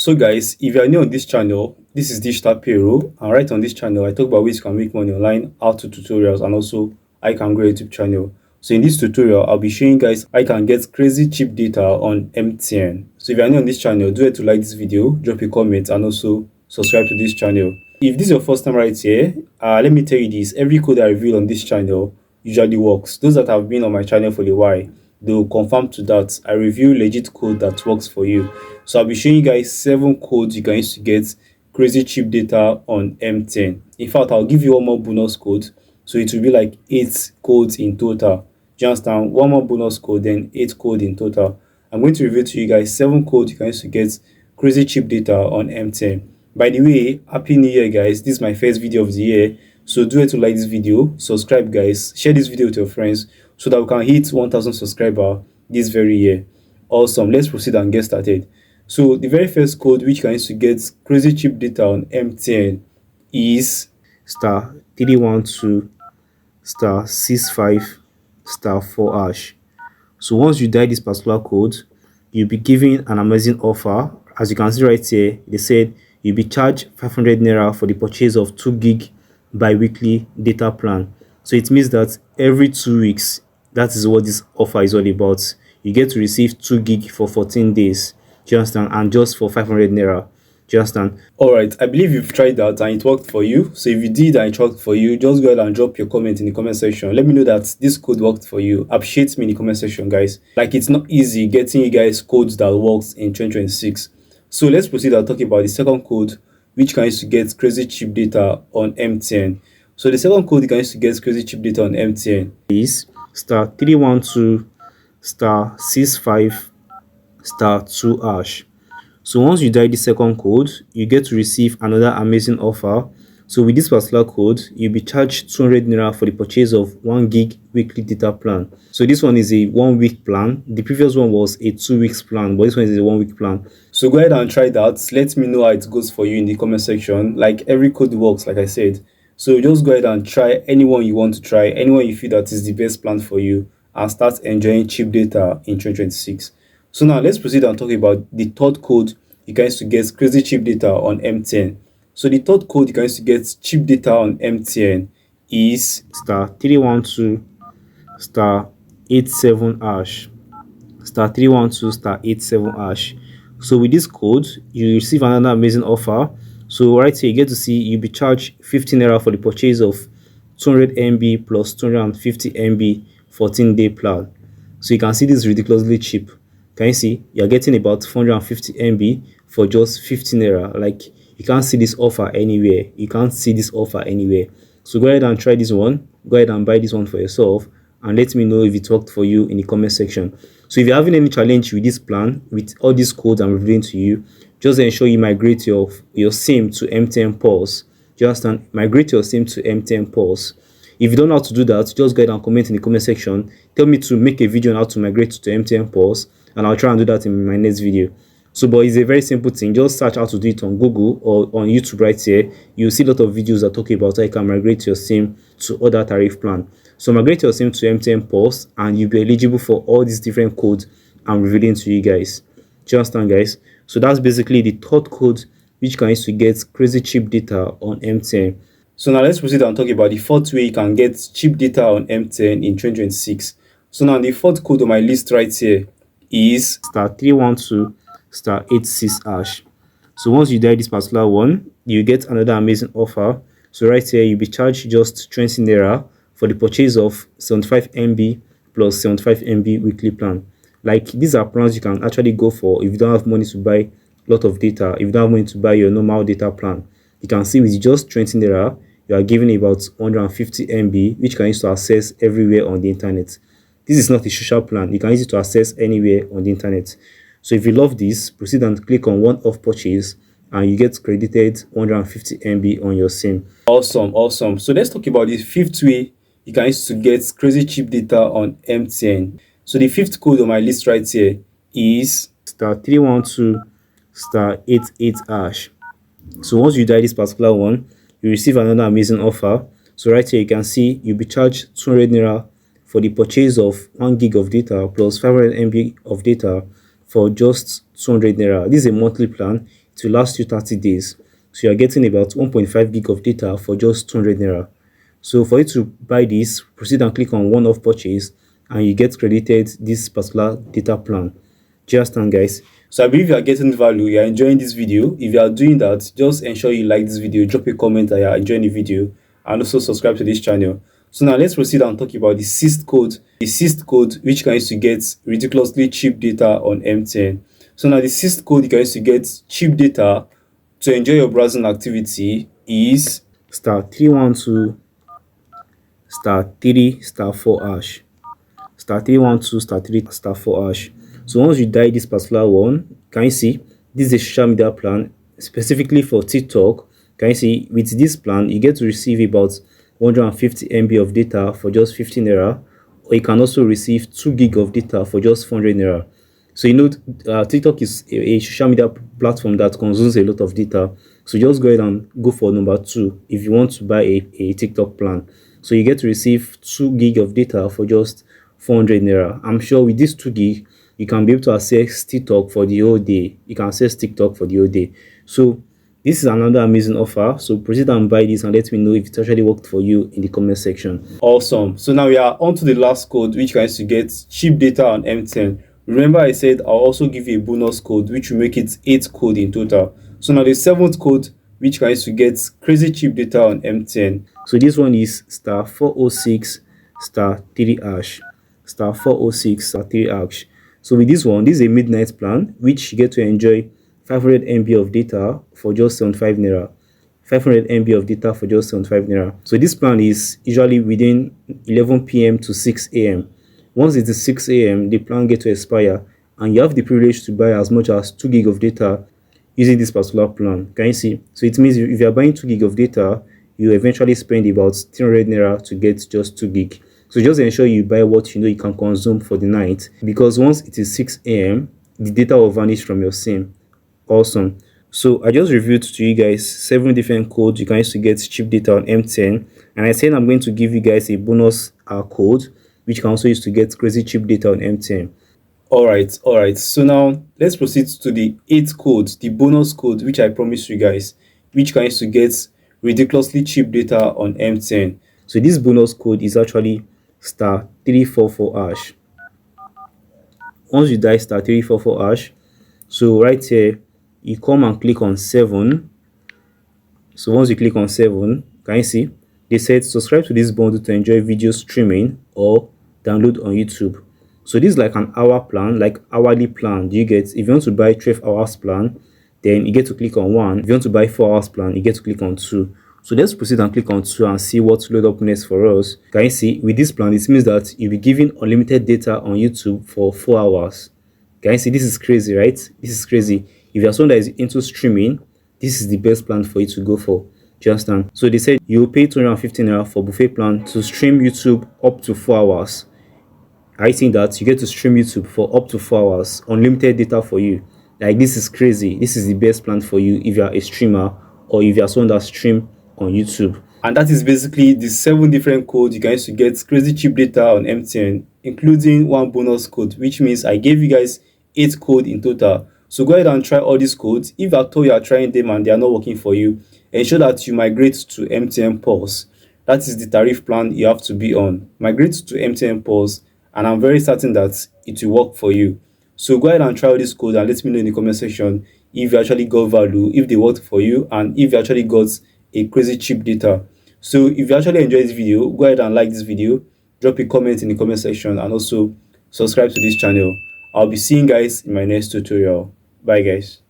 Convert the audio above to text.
So guys, if you are new on this channel, this is Digital Payroll, and right on this channel I talk about ways you can make money online, how to tutorials, and also how you can grow a YouTube channel. So in this tutorial, I'll be showing you guys how you can get crazy cheap data on MTN. So if you are new on this channel, do it to like this video, drop a comment, and also subscribe to this channel. If this is your first time right here, let me tell you this: every code I reveal on this channel usually works. Those that have been on my channel for a while, they will confirm to that. I review legit code that works for you. So I'll be showing you guys 7 codes you can use to get crazy cheap data on MTN. In fact, I'll give you one more bonus code, so it will be like 8 codes in total. Do you understand? One more bonus code, then 8 code in total. I'm going to reveal to you guys 7 codes you can use to get crazy cheap data on MTN. By the way, happy new year guys. This is my first video of the year, so do it to like this video, subscribe guys, share this video with your friends so that we can hit 1000 subscribers this very year. Awesome, let's proceed and get started. So the very first code which you can use to get crazy cheap data on MTN is star 312 star 65 star 4 hash. So once you dial this particular code, you'll be given an amazing offer. As you can see right here, they said you'll be charged 500 naira for the purchase of 2 gig bi-weekly data plan. So it means that every 2 weeks, that is what this offer is all about. You get to receive 2 gig for 14 days. Do you understand? And just for 500 naira. Do you understand? All right, I believe you've tried that and it worked for you. So if you did and it worked for you, just go ahead and drop your comment in the comment section. Let me know that this code worked for you. Appreciate me in the comment section, guys. Like, it's not easy getting you guys codes that works in 2026. So let's proceed and talk about the second code which can use to get crazy cheap data on MTN. So the second code you can use to get crazy cheap data on MTN is star 312 star 65 star 2 hash. So once you dial the second code, you get to receive another amazing offer. So with this particular code, you'll be charged 200 naira for the purchase of 1 gig weekly data plan. So this one is a 1 week plan. The previous one was a 2 weeks plan, but this one is a 1 week plan. So go ahead and try that. Let me know how it goes for you in the comment section. Like, every code works, like I said. So just go ahead and try anyone you want to try, anyone you feel that is the best plan for you, and start enjoying cheap data in 2026. So now let's proceed and talk about the third code you can use to get crazy cheap data on MTN. So the third code you can use to get cheap data on MTN is star 312 star 87 hash. Star 312 star 87 hash. So with this code, you receive another amazing offer. So right here, you get to see you'll be charged 15 naira for the purchase of 200 MB plus 250 MB 14-day plan. So you can see this is ridiculously cheap. Can you see? You're getting about 450 MB for just 15 naira. Like, you can't see this offer anywhere. You can't see this offer anywhere. So go ahead and try this one. Go ahead and buy this one for yourself, and let me know if it worked for you in the comment section. So if you're having any challenge with this plan, with all these codes I'm revealing to you, just ensure you migrate your SIM to MTN Pulse. Do you understand? Migrate your SIM to MTN Pulse. If you don't know how to do that, just go ahead and comment in the comment section. Tell me to make a video on how to migrate to MTN Pulse, and I'll try and do that in my next video. So, but it's a very simple thing. Just search how to do it on Google or on YouTube right here. You'll see a lot of videos that talk about how you can migrate your SIM to other tariff plan. So migrate your SIM to MTN Pulse, and you'll be eligible for all these different codes I'm revealing to you guys. Do you understand, guys? So that's basically the third code which can use to get crazy cheap data on MTN. So now let's proceed and talk about the fourth way you can get cheap data on MTN in 2026. So now the fourth code on my list right here is star 312 star 86 hash. So once you dial this particular one, you get another amazing offer. So right here, you'll be charged just 20 naira for the purchase of 75 MB plus 75 MB weekly plan. Like, these are plans you can actually go for if you don't have money to buy a lot of data. If you don't have money to buy your normal data plan, you can see with just 20 naira, you are given about 150 MB, which you can use to access everywhere on the internet. This is not a social plan. You can use it to access anywhere on the internet. So if you love this, proceed and click on one-off purchase, and you get credited 150 MB on your SIM. Awesome. So let's talk about the fifth way you can use to get crazy cheap data on MTN. So the fifth code on my list right here is star 312 star 88 hash. So once you dial this particular one, you receive another amazing offer. So right here, you can see you'll be charged 200 naira for the purchase of 1 gig of data plus 500 MB of data for just 200 naira. This is a monthly plan. to last you 30 days. So you're getting about 1.5 gig of data for just 200 naira. So for you to buy this, proceed and click on one-off purchase, and you get credited this particular data plan. Just understand, guys? So I believe you are getting value, you are enjoying this video. If you are doing that, just ensure you like this video, drop a comment that you are enjoying the video, and also subscribe to this channel. So now let's proceed and talk about the sixth code. The sixth code which can use to get ridiculously cheap data on MTN. So now the sixth code you can use to get cheap data to enjoy your browsing activity is *312 *3 *4#. *312 *3 *4#. So once you dial this particular one, can you see this is a social media plan specifically for TikTok? Can you see with this plan you get to receive about 150 MB of data for just 15 naira, or you can also receive 2 gig of data for just 400 naira. So you know, TikTok is a social media platform that consumes a lot of data. So just go ahead and go for number 2 if you want to buy a TikTok plan. So you get to receive 2 gig of data for just 400 naira. I'm sure with this 2 gig, you can be able to access TikTok for the whole day. You can access TikTok for the whole day. So this is another amazing offer. So proceed and buy this and let me know if it actually worked for you in the comment section. Awesome. So now we are on to the last code which can use to get cheap data on MTN. Remember I said I'll also give you a bonus code which will make it 8 code in total. So now the 7th code which can use to get crazy cheap data on MTN. So this one is *406 *3#. *406 *3#. So with this one, this is a midnight plan which you get to enjoy 500 MB of data for just 75 naira. 500 MB of data for just 75 naira. So this plan is usually within 11 p.m. to 6 a.m. Once it is 6 a.m., the plan gets to expire, and you have the privilege to buy as much as 2 gig of data using this particular plan. Can you see? So it means if you are buying 2 gig of data, you eventually spend about 300 naira to get just 2 gig. So just ensure you buy what you know you can consume for the night, because once it is 6 a.m., the data will vanish from your SIM. Awesome. So I just reviewed to you guys 7 different codes you can use to get cheap data on MTN, and I said I'm going to give you guys a bonus code which you can also use to get crazy cheap data on MTN. all right, so now let's proceed to the 8th code, the bonus code which I promised you guys, which can use to get ridiculously cheap data on MTN. So this bonus code is actually *344#. Once you dial *344#, so right here you come and click on 7. So once you click on 7, can you see they said subscribe to this bundle to enjoy video streaming or download on YouTube. So this is like an hour plan, like hourly plan. Do you get? If you want to buy 12 hours plan, then you get to click on 1. If you want to buy 4 hours plan, you get to click on 2. So let's proceed and click on 2 and see what load up next for us. Can you see with this plan, it means that you'll be given unlimited data on YouTube for 4 hours. Can you see? This is crazy, right? This is crazy. If you're someone that is into streaming, this is the best plan for you to go for. Do you understand? So they said you will pay 250 naira for buffet plan to stream YouTube up to 4 hours. I think that you get to stream YouTube for up to 4 hours, unlimited data for you. Like, this is crazy. This is the best plan for you if you are a streamer or if you are someone that stream on YouTube. And that is basically the 7 different codes you can use to get crazy cheap data on MTN, including 1 bonus code, which means I gave you guys 8 codes in total. So go ahead and try all these codes. If at all you are trying them and they are not working for you, ensure that you migrate to MTN Pulse. That is the tariff plan you have to be on. Migrate to MTN Pulse, and I'm very certain that it will work for you. So go ahead and try all these codes and let me know in the comment section if you actually got value, if they worked for you, and if you actually got a crazy cheap data. So if you actually enjoyed this video, go ahead and like this video, drop a comment in the comment section, and also subscribe to this channel. I'll be seeing you guys in my next tutorial. Bye guys.